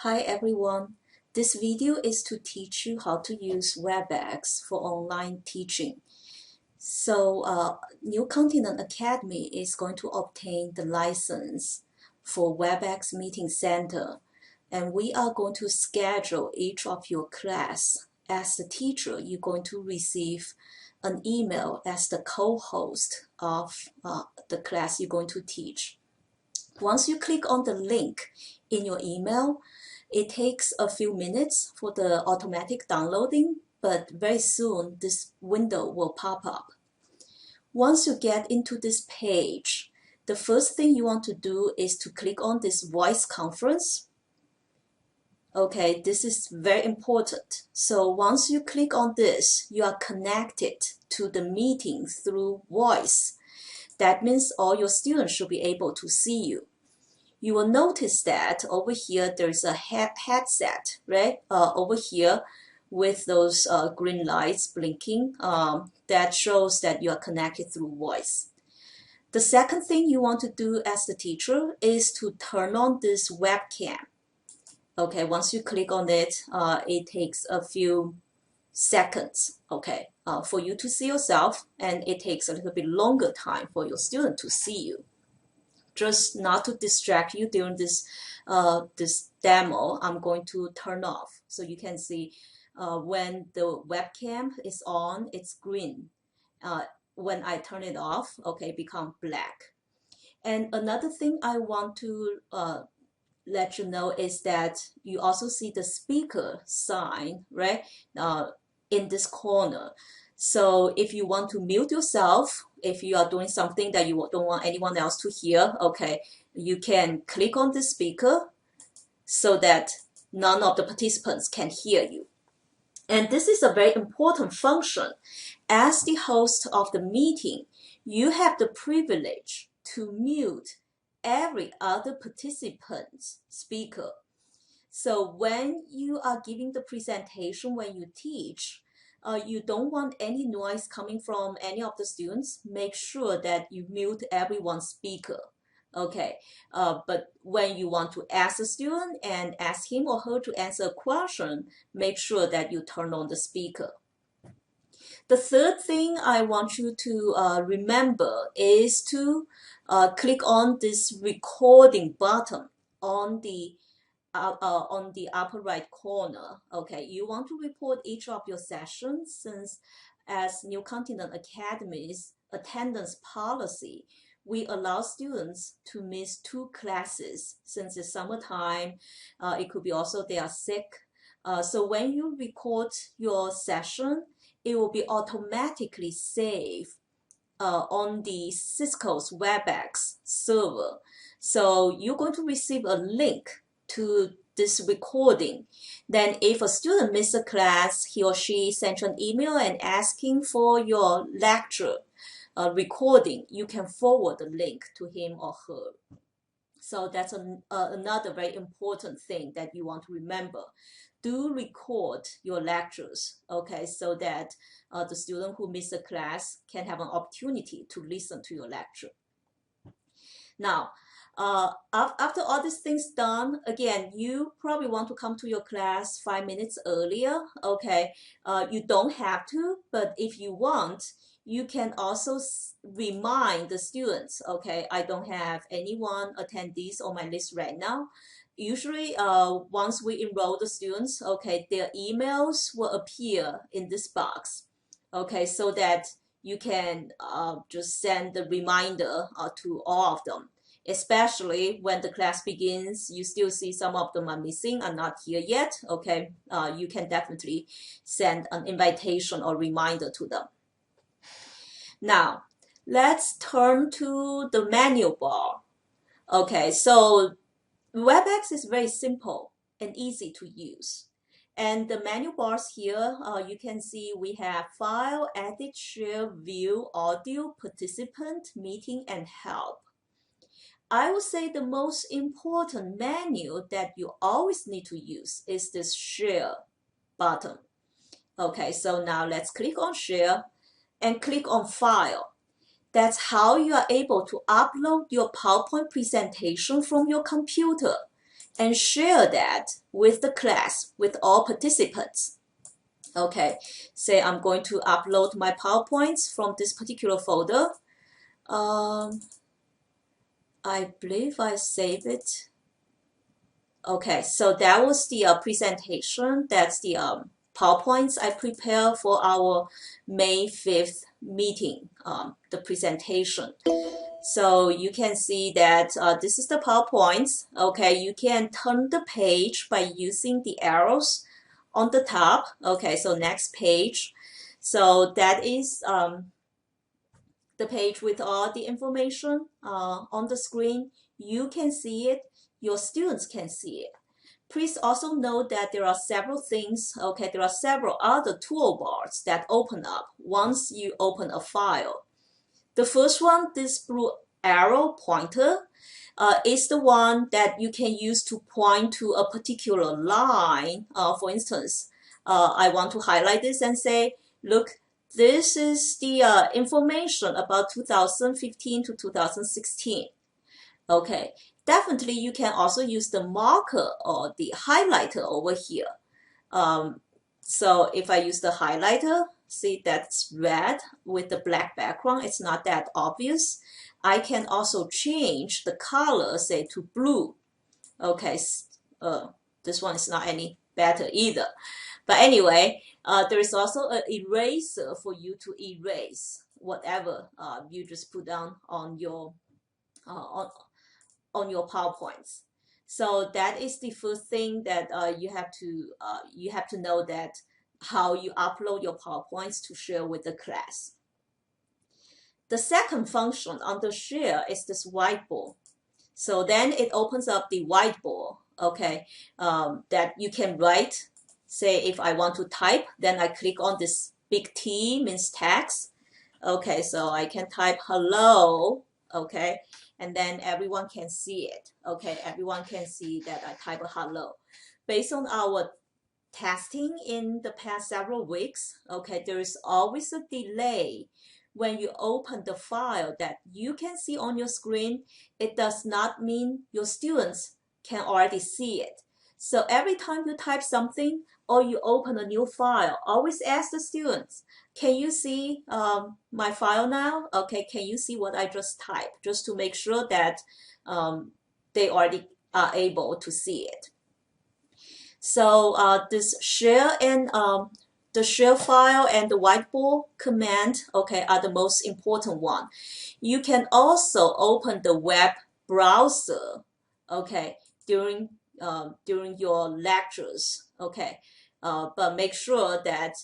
Hi everyone, this video is to teach you how to use Webex for online teaching. So New Continent Academy is going to obtain the license for Webex Meeting Center, and we are going to schedule each of your class. As the teacher, you're going to receive an email as the co-host of the class you're going to teach. Once you click on the link in your email, it takes a few minutes for the automatic downloading, but very soon this window will pop up. Once you get into this page, the first thing you want to do is to click on this voice conference. Okay, this is very important. So once you click on this, you are connected to the meeting through voice. That means all your students should be able to see you. You will notice that over here there's a headset, right? Over here with those green lights blinking, that shows that you are connected through voice. The second thing you want to do as the teacher is to turn on this webcam. Okay, once you click on it, it takes a few seconds, okay, for you to see yourself, and it takes a little bit longer time for your student to see you. Just not to distract you during this demo, I'm going to turn off so you can see when the webcam is on, it's green. When I turn it off, okay, it becomes black. And another thing I want to let you know is that you also see the speaker sign, right, in this corner. So if you want to mute yourself, if you are doing something that you don't want anyone else to hear, okay, you can click on the speaker so that none of the participants can hear you. And this is a very important function. As the host of the meeting, you have the privilege to mute every other participant's speaker. So when you are giving the presentation, when you teach, you don't want any noise coming from any of the students. Make sure that you mute everyone's speaker. Okay, but when you want to ask a student and ask him or her to answer a question, make sure that you turn on the speaker. The third thing I want you to remember is to click on this recording button on the upper right corner. Okay, you want to report each of your sessions, since as New Continent Academy's attendance policy, we allow students to miss 2 classes since it's summertime. It could be also they are sick. So when you record your session, it will be automatically saved on the Cisco's Webex server. So you're going to receive a link to this recording. Then if a student misses a class, he or she sends an email and asking for your lecture recording, you can forward the link to him or her. So that's another very important thing that you want to remember. Do record your lectures, okay, so that the student who missed a class can have an opportunity to listen to your lecture. Now, after all these things done, again, you probably want to come to your class 5 minutes earlier, okay? You don't have to, but if you want, you can also remind the students, okay, I don't have anyone attendees on my list right now. Usually, once we enroll the students, okay, their emails will appear in this box, okay, so that you can just send the reminder to all of them. Especially when the class begins, you still see some of them are missing, are not here yet, okay, you can definitely send an invitation or reminder to them. Now, let's turn to the menu bar. Okay, so Webex is very simple and easy to use. And the menu bars here, you can see we have File, Edit, Share, View, Audio, Participant, Meeting, and Help. I would say the most important menu that you always need to use is this Share button. Okay, so now let's click on Share and click on File. That's how you are able to upload your PowerPoint presentation from your computer and share that with the class, with all participants. Okay, say I'm going to upload my PowerPoints from this particular folder. I believe I saved it. Okay, so that was the presentation. That's the PowerPoints I prepared for our May 5th meeting, the presentation. So you can see that this is the PowerPoints. Okay, you can turn the page by using the arrows on the top. Okay, so next page. So that is the page with all the information on the screen. You can see it. Your students can see it. Please also note that there are several things, okay, there are several other toolbars that open up once you open a file. The first one, this blue arrow pointer, is the one that you can use to point to a particular line. For instance, I want to highlight this and say, look, this is the information about 2015 to 2016. Okay, definitely you can also use the marker or the highlighter over here. So if I use the highlighter, see that's red with the black background, it's not that obvious. I can also change the color, say to blue. Okay, this one is not any better either. But anyway, there is also an eraser for you to erase whatever you just put down on your on your PowerPoints. So that is the first thing that you have to know, that how you upload your PowerPoints to share with the class. The second function under share is this whiteboard. So then it opens up the whiteboard, okay, that you can write. Say if I want to type, then I click on this big T, means text. Okay, so I can type hello, okay, and then everyone can see it. Okay, everyone can see that I type a hello. Based on our testing in the past several weeks, okay, there is always a delay when you open the file that you can see on your screen. It does not mean your students can already see it. So every time you type something or you open a new file, always ask the students, can you see my file now? Okay, can you see what I just typed? Just to make sure that they already are able to see it. So this share and the share file and the whiteboard command, okay, are the most important one. You can also open the web browser, okay, during your lectures, okay, but make sure that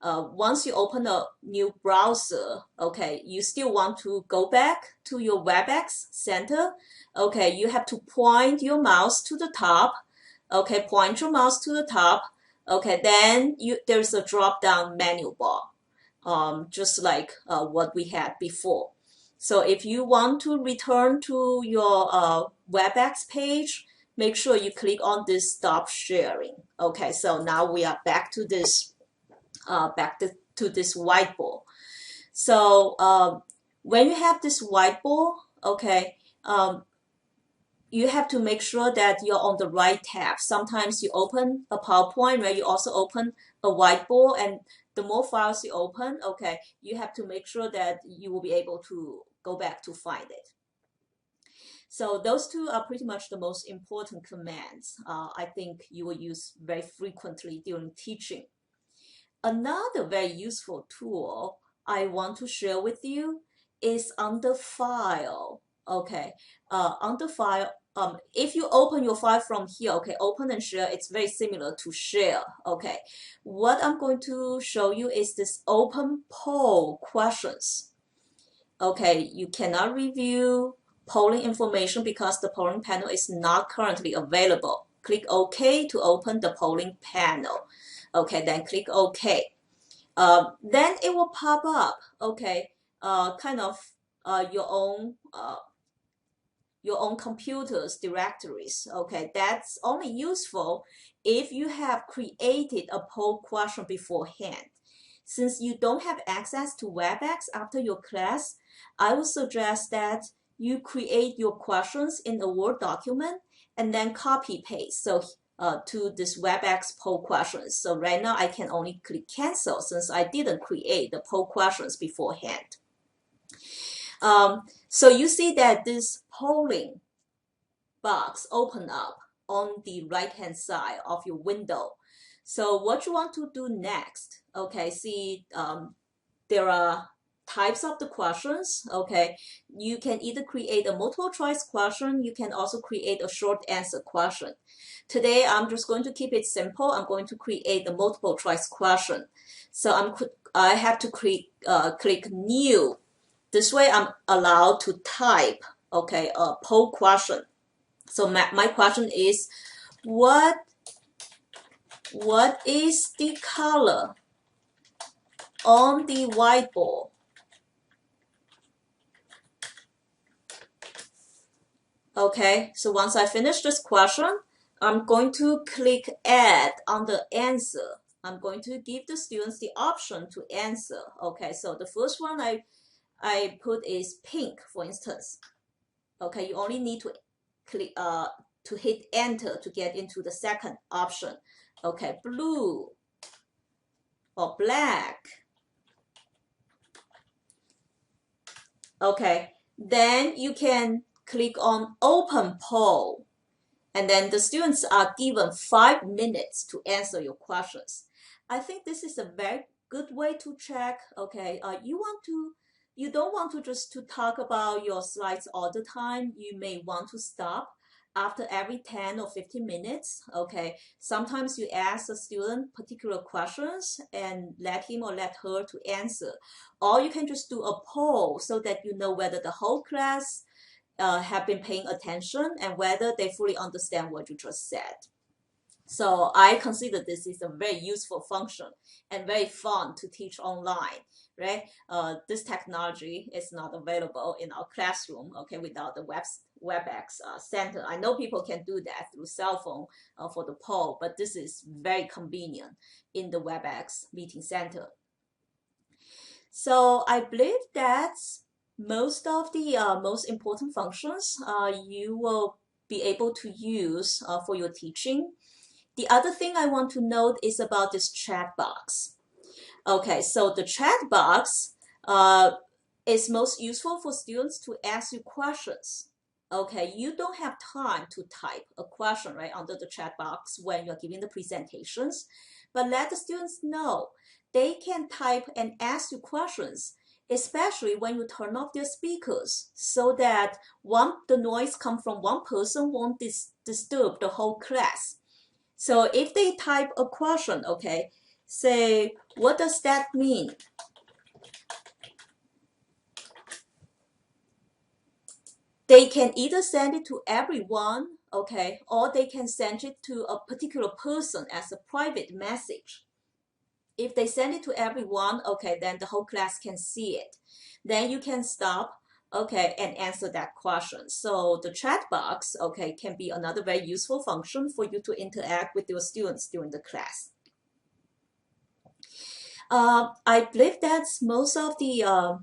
once you open a new browser, okay, you still want to go back to your Webex Center, okay, you have to point your mouse to the top. Okay, point your mouse to the top. Okay, then there's a drop-down menu bar, just like what we had before. So if you want to return to your WebEx page, make sure you click on this stop sharing. Okay, so now we are back to this this whiteboard. So when you have this whiteboard, okay, you have to make sure that you're on the right tab. Sometimes you open a PowerPoint where you also open a whiteboard, and the more files you open, okay, you have to make sure that you will be able to go back to find it. So those two are pretty much the most important commands I think you will use very frequently during teaching. Another very useful tool I want to share with you is under File. Okay, under File, if you open your file from here, okay, open and share, it's very similar to share. Okay, what I'm going to show you is this open poll questions. Okay, you cannot review polling information because the polling panel is not currently available. Click OK to open the polling panel. Okay, then click OK. Then it will pop up, okay, kind of your own computer's directories. Okay, that's only useful if you have created a poll question beforehand. Since you don't have access to WebEx after your class, I would suggest that you create your questions in a Word document and then copy paste. So to this WebEx poll questions. So right now I can only click cancel since I didn't create the poll questions beforehand. So you see that this polling box open up on the right hand side of your window. So what you want to do next, okay, see there are types of the questions, okay. You can either create a multiple choice question, you can also create a short answer question. Today I'm just going to keep it simple. I'm going to create a multiple choice question. So I have to click new. This way I'm allowed to type, okay, a poll question. So my question is, what is the color on the whiteboard? Okay, so once I finish this question, I'm going to click add on the answer. I'm going to give the students the option to answer. Okay, so the first one I put is pink, for instance. Okay, you only need to click to hit enter to get into the second option. Okay, blue or black. Okay, then you can click on open poll, and then the students are given 5 minutes to answer your questions. I think this is a very good way to check. Okay, you don't want to just to talk about your slides all the time. You may want to stop after every 10 or 15 minutes. Okay, sometimes you ask a student particular questions and let him or let her to answer, or you can just do a poll so that you know whether the whole class have been paying attention and whether they fully understand what you just said. So I consider this is a very useful function and very fun to teach online, right? This technology is not available in our classroom, okay, without the WebEx Center. I know people can do that through cell phone for the poll, but this is very convenient in the WebEx Meeting Center. So I believe that's most of the most important functions you will be able to use for your teaching. The other thing I want to note is about this chat box. Okay, so the chat box is most useful for students to ask you questions. Okay, you don't have time to type a question right under the chat box when you're giving the presentations, but let the students know they can type and ask you questions, especially when you turn off their speakers, so that the noise come from one person won't disturb the whole class. So if they type a question, okay, say, what does that mean? They can either send it to everyone, okay, or they can send it to a particular person as a private message. If they send it to everyone, okay, then the whole class can see it. Then you can stop, okay, and answer that question. So the chat box, okay, can be another very useful function for you to interact with your students during the class. I believe that's most of the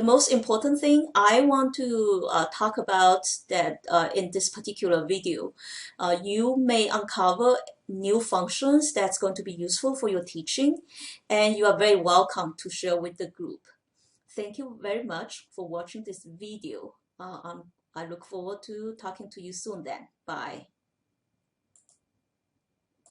most important thing I want to talk about that in this particular video. You may uncover new functions that's going to be useful for your teaching, and you are very welcome to share with the group. Thank you very much for watching this video. I look forward to talking to you soon then. Bye.